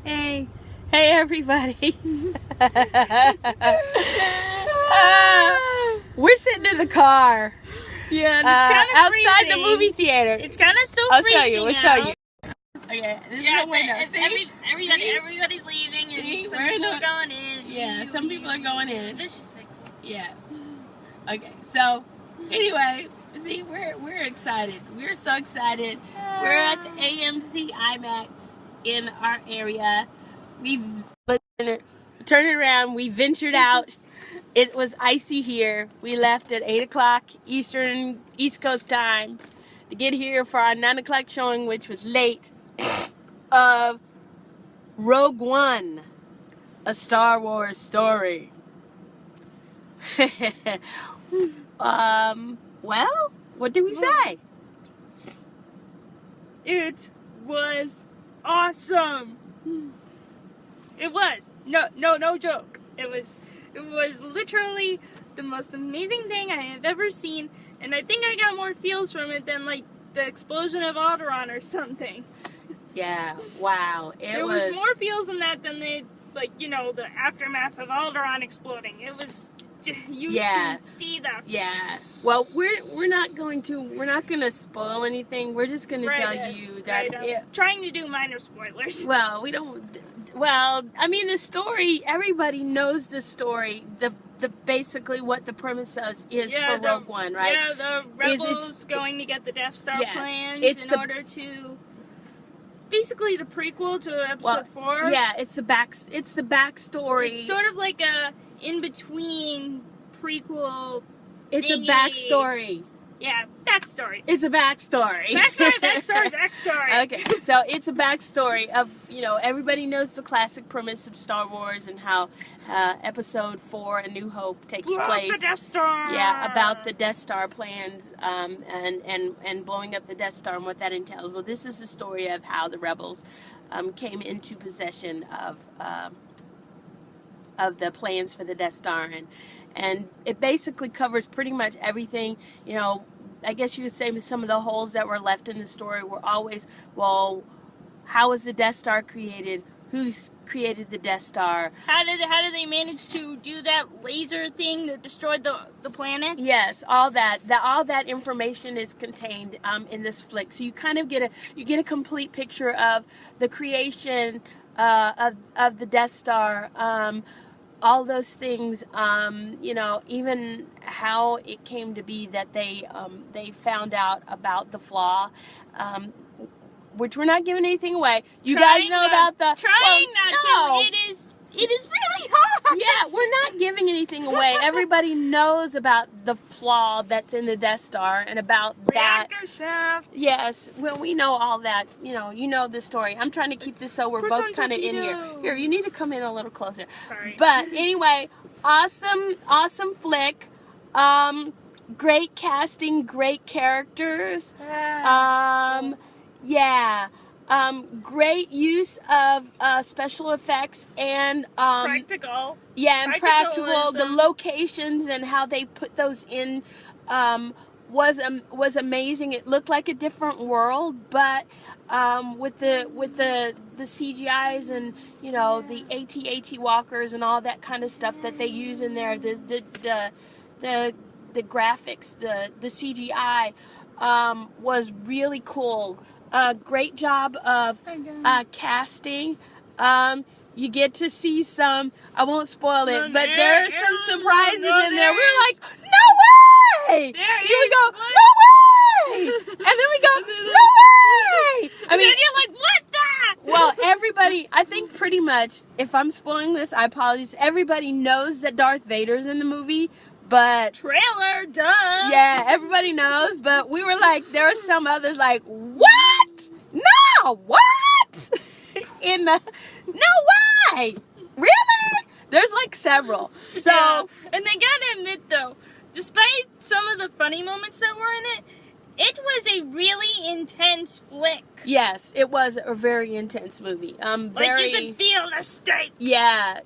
Hey. Hey, everybody. We're sitting in the car. Yeah, it's kind of outside freezing. the movie theater. It's kind of still I'll freezing show you. We'll show you. Okay, this is the window. See? Everybody's leaving, and See? some We're in people the- are going in. Yeah, some people are going in. It's just like, Yeah. Okay. So, anyway, see, we're excited. We're so excited. We're at the AMC IMAX in our area. We've turned it around. We ventured out. It was icy here. We left at 8 o'clock East Coast time to get here for our 9 o'clock showing, which was late, of Rogue One, a Star Wars story. Well, what do we say? it was awesome. It was. No joke. It was literally the most amazing thing I have ever seen, and I think I got more feels from it than like the explosion of Alderaan or something. Yeah, wow. There was more feels in that than the the aftermath of Alderaan exploding. It was you can see that. Yeah. Well, we're not going to spoil anything. We're just going to tell you that trying to do minor spoilers. Well, we don't. Well, I mean, the story. Everybody knows the story. The basically what the premise is for Rogue One, right? Yeah, the rebels going to get the Death Star plans in order to. It's basically the prequel to Episode 4. Yeah, it's the backstory. It's sort of like a in between prequel. It's a backstory. Yeah, backstory. It's a backstory. Backstory. Okay, so it's a backstory of, everybody knows the classic premise of Star Wars and how Episode 4, A New Hope, takes place. The Death Star. Yeah, about the Death Star plans and blowing up the Death Star and what that entails. Well, this is the story of how the rebels came into possession of the plans for the Death Star, and it basically covers pretty much everything. I guess you could say some of the holes that were left in the story were always, well, how was the Death Star created? Who created the Death Star? How did they manage to do that laser thing that destroyed the planets? Yes, all that information is contained in this flick. So you kind of get a complete picture of the creation of the Death Star. All those things, even how it came to be that they found out about the flaw, which we're not giving anything away. You guys know about the trying not to. It is really hard. Yeah, we're not giving anything away. Everybody knows about the flaw that's in the Death Star and about reactor shaft. Yes, well, we know all that. You know the story. I'm trying to keep this so we're both kind of in here. Here, you need to come in a little closer. Sorry. But anyway, awesome flick. Great casting, great characters. Great use of special effects and practical. Yeah, and practical. The locations and how they put those in was amazing. It looked like a different world, but with the CGIs and the AT-AT walkers and all that kind of stuff that they use in there, the graphics, the CGI was really cool. Great job of casting. You get to see some, I won't spoil it, but there are some surprises in there. We're like, no way! Here we go, no way! And then we go, no way! I mean, you're like, what the? Well, everybody, I think pretty much, if I'm spoiling this, I apologize. Everybody knows that Darth Vader's in the movie, but... Trailer, duh! Yeah, everybody knows, but we were like, there were some others like, what? No, what? No way! Really? There's like several. So, yeah. And I gotta admit though, despite some of the funny moments that were in it, It was a really intense flick. Yes, it was a very intense movie. Like you could feel the stakes. Yeah,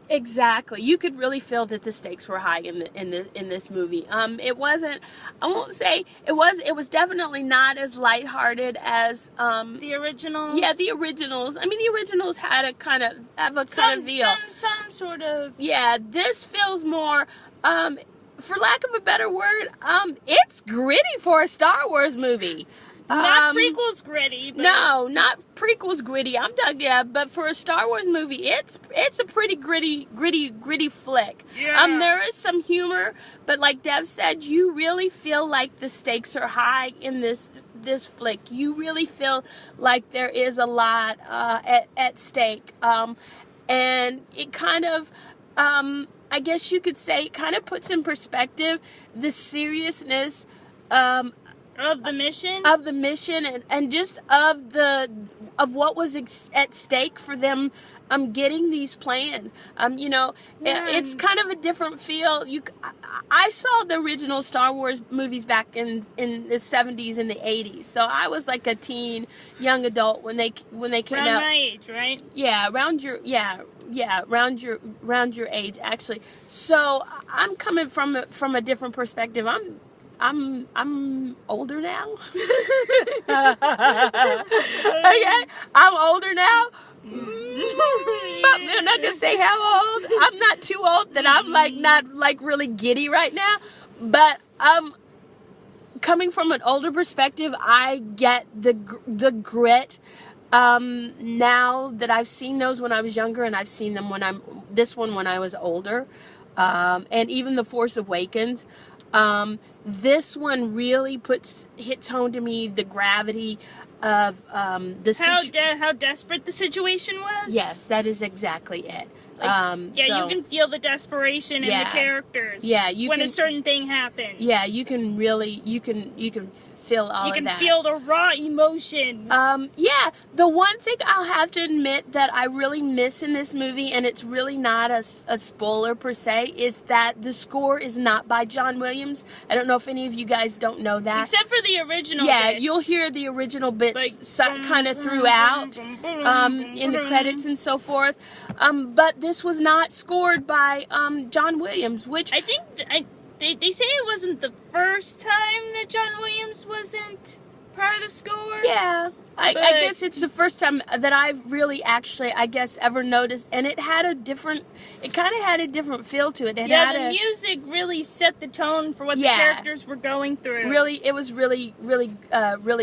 exactly. You could really feel that the stakes were high in this movie. It wasn't. I won't say it was. It was definitely not as lighthearted as The originals. Yeah, the originals. I mean, the originals had a kind of feel. Some sort of. Yeah, this feels more. For lack of a better word, it's gritty for a Star Wars movie. Not prequels gritty. But... No, not prequels gritty. I'm talking, yeah, but for a Star Wars movie, it's a pretty gritty flick. Yeah. There is some humor, but like Dev said, you really feel like the stakes are high in this flick. You really feel like there is a lot at stake, and it kind of. I guess you could say it kind of puts in perspective the seriousness of the mission and just of what was at stake for them getting these plans. It's kind of a different feel. I saw the original Star Wars movies back in the 70s and the 80s, so I was like a teen young adult when they came out. Around my age, right? Yeah, around your age, actually. So I'm coming from a different perspective. I'm older now. Okay, I'm older now. I'm not gonna say how old. I'm not too old that I'm not really giddy right now. But coming from an older perspective, I get the grit. Now that I've seen those when I was younger, and I've seen them when I was older, and even The Force Awakens, this one really hits home to me the gravity of how desperate the situation was. Yes, that is exactly it. You can feel the desperation in the characters. Yeah, when a certain thing happens. Yeah, you can really feel all of that. You can feel the raw emotion. The one thing I'll have to admit that I really miss in this movie, and it's really not a spoiler per se, is that the score is not by John Williams. I don't know if any of you guys don't know that. Except for the original bits. You'll hear the original bits kind of throughout in the credits and so forth. But this was not scored by John Williams, which I think they say it wasn't the first time that John Williams wasn't part of the score. Yeah, I guess it's the first time that I've really actually, ever noticed, and it kind of had a different feel to it. The music really set the tone for what the characters were going through. Really, it was really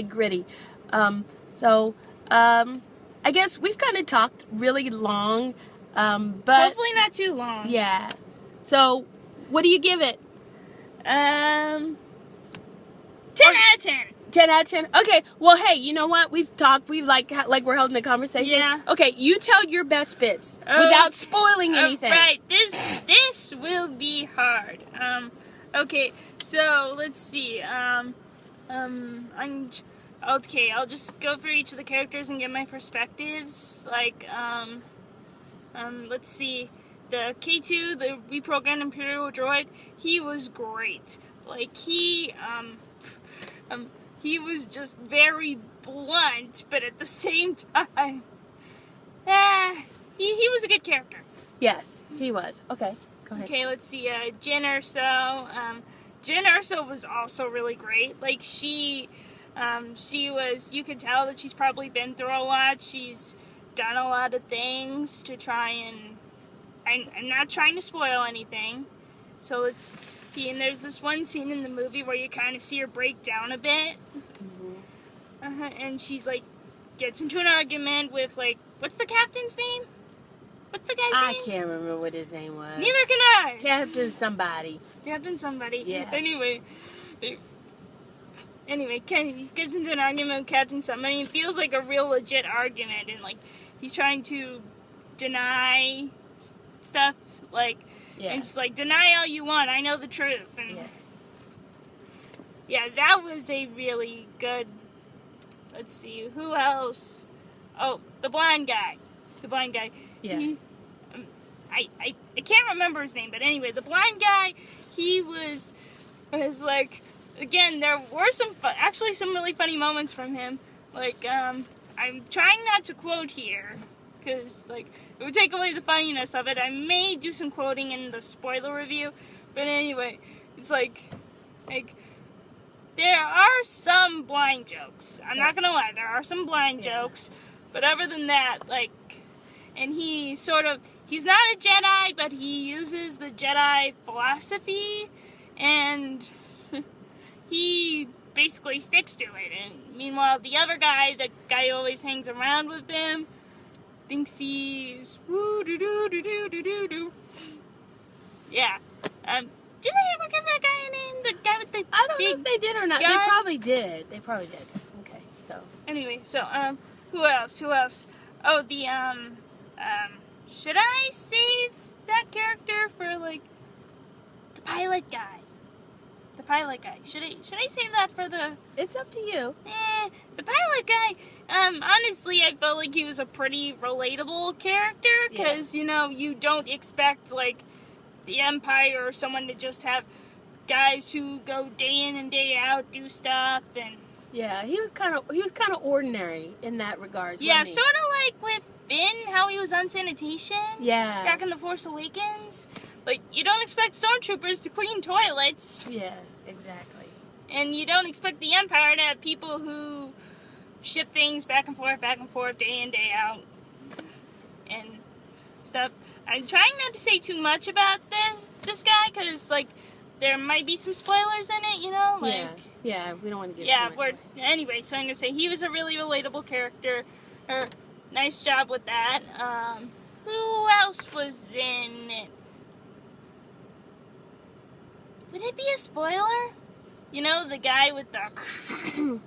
gritty. I guess we've kind of talked really long, but hopefully not too long. Yeah. So, what do you give it? 10 out of 10. 10 out of 10. Okay. Well, hey, you know what? We've talked. We've like we're holding a conversation. Yeah. Okay. You tell your best bits without spoiling anything. Right. This will be hard. Okay. So let's see. Okay. I'll just go through each of the characters and get my perspectives. Let's see. The K2, the reprogrammed Imperial droid, he was great. He was just very blunt, but at the same time, he was a good character. Yes, he was. Okay, go ahead. Okay, let's see. Jyn Erso. Jyn Erso was also really great. She was. You could tell that she's probably been through a lot. She's done a lot of things to try and. I'm not trying to spoil anything. So let's see. And there's this one scene in the movie where you kind of see her break down a bit. Mm-hmm. And she's gets into an argument with what's the captain's name? What's the guy's name? I can't remember what his name was. Neither can I. Captain somebody. Yeah. Anyway, he gets into an argument with Captain somebody. It feels like a real legit argument, and he's trying to deny stuff, and just deny all you want, I know the truth, and that was a really good. Let's see, who else? Oh, the blind guy. Yeah. I can't remember his name, but anyway, the blind guy, he was again, there were actually some really funny moments from him. Like, I'm trying not to quote here, because, like, it would take away the funniness of it. I may do some quoting in the spoiler review, but anyway, it's like, there are some blind jokes. I'm not gonna lie, there are some blind jokes, but other than that, like, and he's not a Jedi, but he uses the Jedi philosophy, and he basically sticks to it. And meanwhile, the other guy, the guy who always hangs around with him, thinks he's woo doo doo doo doo doo doo doo. Yeah. Did they ever give that guy a name? The guy with the I don't big know if they did or not. gun? They probably did. Okay, so. Anyway, so who else? Oh, the should I save that character for like the pilot guy? The pilot guy. Should I save that for the? It's up to you. The pilot guy. Honestly, I felt like he was a pretty relatable character because you don't expect like the Empire or someone to just have guys who go day in and day out do stuff and. Yeah, he was kind of ordinary in that regard. Yeah, sort of like with Finn, how he was on sanitation. Yeah. Back in The Force Awakens. Like, you don't expect stormtroopers to clean toilets. Yeah, exactly. And you don't expect the Empire to have people who ship things back and forth, day in, day out. And stuff. I'm trying not to say too much about this guy, because, like, there might be some spoilers in it, like... Yeah, we don't want to get too much away. Anyway, so I'm going to say he was a really relatable character. Nice job with that. Who else was in it? Would it be a spoiler? The guy with the...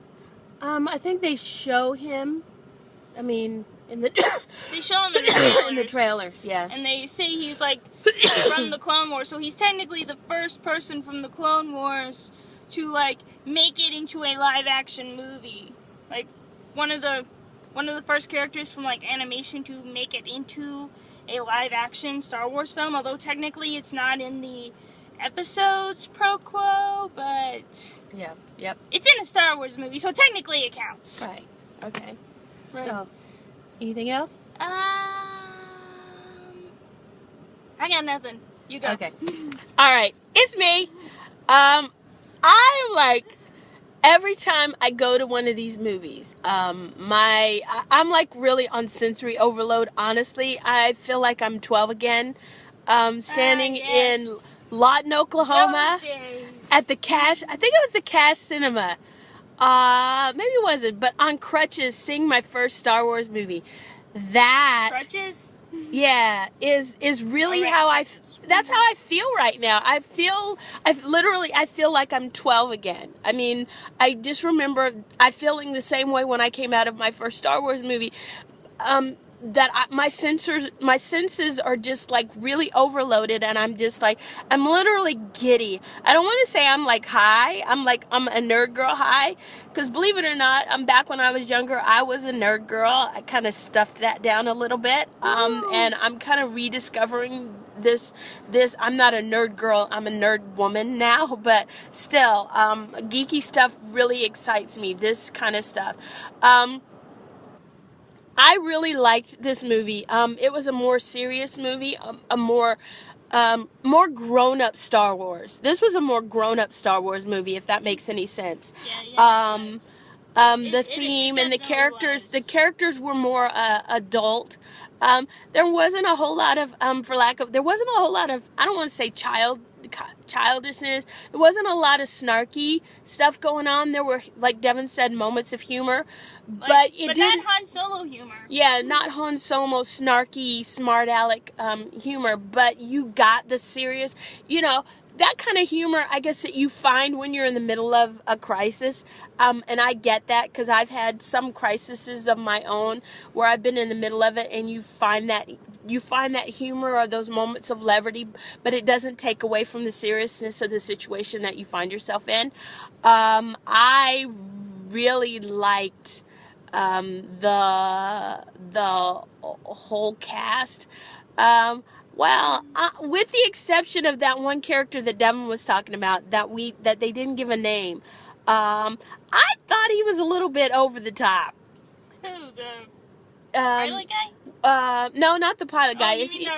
I think they show him. I mean, in the... They show him in the trailers. In the trailer, yeah. And they say he's, like, from the Clone Wars. So he's technically the first person from the Clone Wars to, like, make it into a live-action movie. Like, one of the first characters from, like, animation to make it into a live-action Star Wars film. Although, technically, it's not in the episodes pro quo, but... Yeah, yep. It's in a Star Wars movie, so technically it counts. Right, okay. Right. So, anything else? I got nothing. You go. Okay. All right, it's me. I'm like, every time I go to one of these movies, I'm like really on sensory overload. Honestly, I feel like I'm 12 again. Standing in Lawton, Oklahoma, at the Cash. I think it was the Cash Cinema. Maybe it wasn't, but on crutches, seeing my first Star Wars movie. That crutches. Yeah, is really how that's how I feel right now. I feel like I'm 12 again. I mean, I just remember feeling the same way when I came out of my first Star Wars movie. My senses are just like really overloaded, and I'm just like, I'm literally giddy. I don't want to say I'm like high. I'm a nerd girl high, because believe it or not, back when I was younger, I was a nerd girl. I kind of stuffed that down a little bit, and I'm kind of rediscovering this. I'm not a nerd girl. I'm a nerd woman now, but still, geeky stuff really excites me. This kind of stuff. I really liked this movie. It was a more serious movie, a more grown-up Star Wars. This was a more grown-up Star Wars movie, if that makes any sense. The theme and the characters were more adult. There wasn't a whole lot of, I don't want to say childishness. There wasn't a lot of snarky stuff going on. There were, like Devin said, moments of humor, but it didn't. Not Han Solo humor. Yeah, not Han Solo snarky, smart aleck humor, but you got the serious, that kind of humor, I guess, that you find when you're in the middle of a crisis. And I get that, because I've had some crises of my own where I've been in the middle of it, and you find that humor or those moments of levity, but it doesn't take away from the seriousness of the situation that you find yourself in. I really liked the whole cast. Well, with the exception of that one character that Devin was talking about, that they didn't give a name, I thought he was a little bit over the top. Who, the pilot guy? No, not the pilot guy. Oh, you mean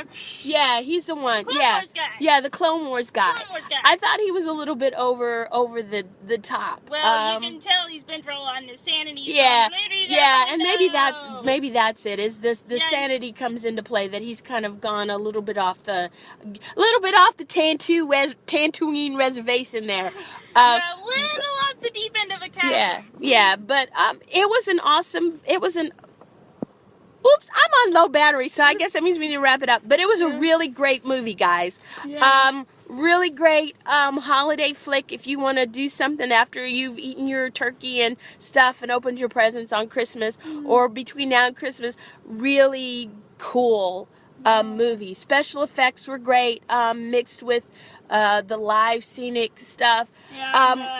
yeah, he's the one. Clone yeah, Wars guy. Yeah, the Clone Wars guy. Clone Wars guy. I thought he was a little bit over the top. Well, you can tell he's been for a lot of insanity. Yeah, and maybe that's it. Is this the Yes. sanity comes into play, that he's kind of gone a little bit off the Tatooine reservation there. You're a little off the deep end of a chasm. Yeah, but it was Oops, I'm on low battery, so I guess that means we need to wrap it up. But it was a really great movie, guys. Yeah. Really great holiday flick if you want to do something after you've eaten your turkey and stuff and opened your presents on Christmas or between now and Christmas. Really cool movie. Special effects were great, mixed with the live scenic stuff.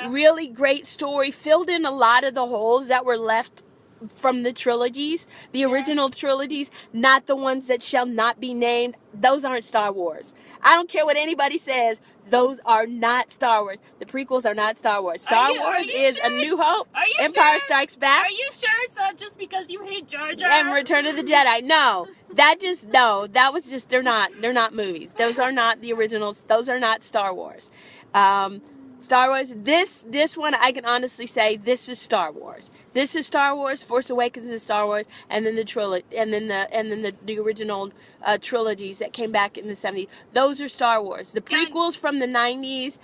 Really great story. Filled in a lot of the holes that were left from the trilogies, the original trilogies, not the ones that shall not be named. Those aren't Star Wars. I don't care what anybody says. Those are not Star Wars. The prequels are not Star Wars. Star Wars is A New Hope, Empire Strikes Back. Are you sure it's not just because you hate Jar Jar? And Return of the Jedi. No, that was just they're not movies. Those are not the originals. Those are not Star Wars. Star Wars. This one I can honestly say this is Star Wars. This is Star Wars. Force Awakens is Star Wars, and then the original trilogies that came back in the 70s. Those are Star Wars. The prequels from the 90s,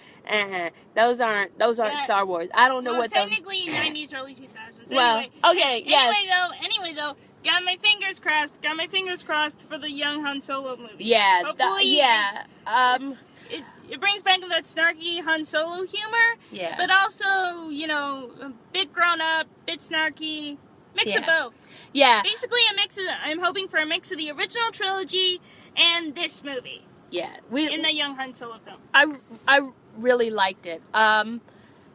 those aren't Star Wars. I don't know what technically 90s, early 2000s. Well, anyway, okay, yes. Anyway though, got my fingers crossed for the young Han Solo movie. Yeah, Hopefully it brings back that snarky Han Solo humor, but also, a bit grown up, bit snarky, mix of both. Yeah. Basically I'm hoping for a mix of the original trilogy and this movie. Yeah. In the young Han Solo film. I really liked it. Darn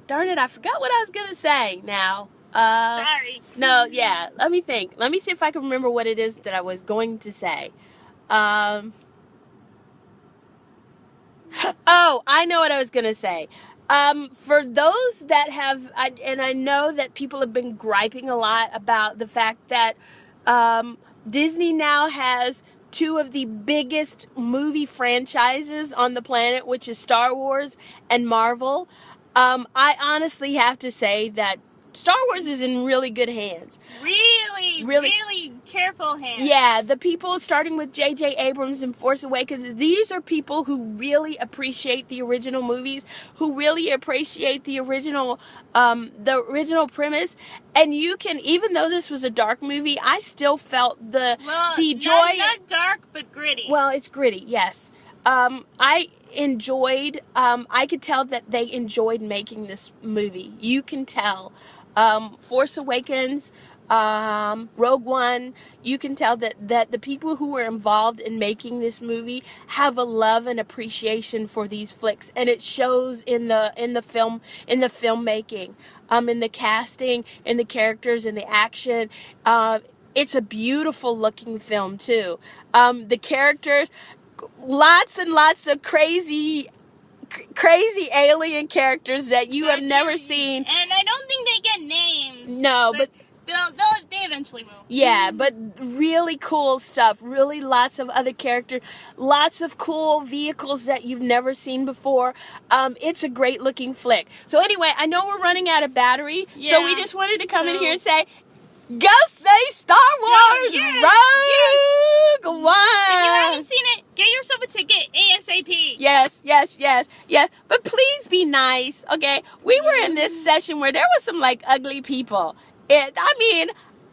it, I forgot what I was going to say now. Sorry. No, yeah, let me think. Let me see if I can remember what it is that I was going to say. Oh, I know what I was going to say. For those that have, and I know that people have been griping a lot about the fact that Disney now has two of the biggest movie franchises on the planet, which is Star Wars and Marvel. I honestly have to say that Star Wars is in really good hands. Really careful hands. Yeah, the people starting with J.J. Abrams and Force Awakens, these are people who really appreciate the original movies, who really appreciate the original premise. And you can, even though this was a dark movie, I still felt the joy. Not dark, but gritty. Well, it's gritty, yes. I enjoyed, I could tell that they enjoyed making this movie. You can tell. Force Awakens, Rogue One, you can tell that the people who were involved in making this movie have a love and appreciation for these flicks, and it shows in the filmmaking, in the casting, in the characters, in the action. It's a beautiful looking film too. The characters, lots and lots of crazy alien characters that you have never seen. And I don't think they get names. No, but they eventually will. Yeah, but really cool stuff. Really lots of other characters. Lots of cool vehicles that you've never seen before. It's a great looking flick. So anyway, I know we're running out of battery. Yeah, so we just wanted to come in here and say, go say Star Wars Rogue One! If you haven't seen it, get yourself a ticket ASAP. Yes. But please be nice, okay? We were in this session where there was some ugly people. I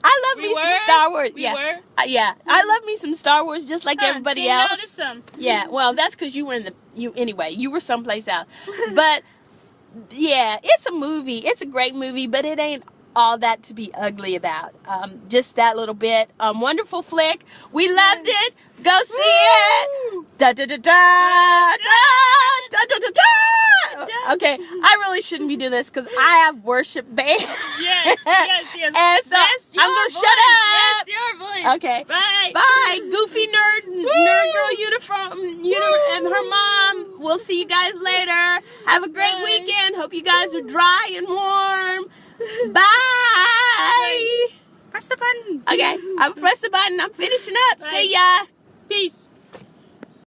love me some Star Wars. I love me some Star Wars just like everybody else. Notice them. Yeah, well, that's because you were you were someplace else. But yeah, it's a movie. It's a great movie, but it ain't all that to be ugly about. Just that little bit. Wonderful flick. We loved it. Go see it. Da da da da da da da da da. Okay, I really shouldn't be doing this because I have worship band. Yes. And so That's your I'm gonna voice. shut up. That's your voice. Okay. Bye. Bye, goofy nerd girl uniform, and her mom. We'll see you guys later. Have a great weekend. Hope you guys are dry and warm. Bye. Press the button. Okay, I'm press the button. I'm finishing up. Bye. See ya. Peace.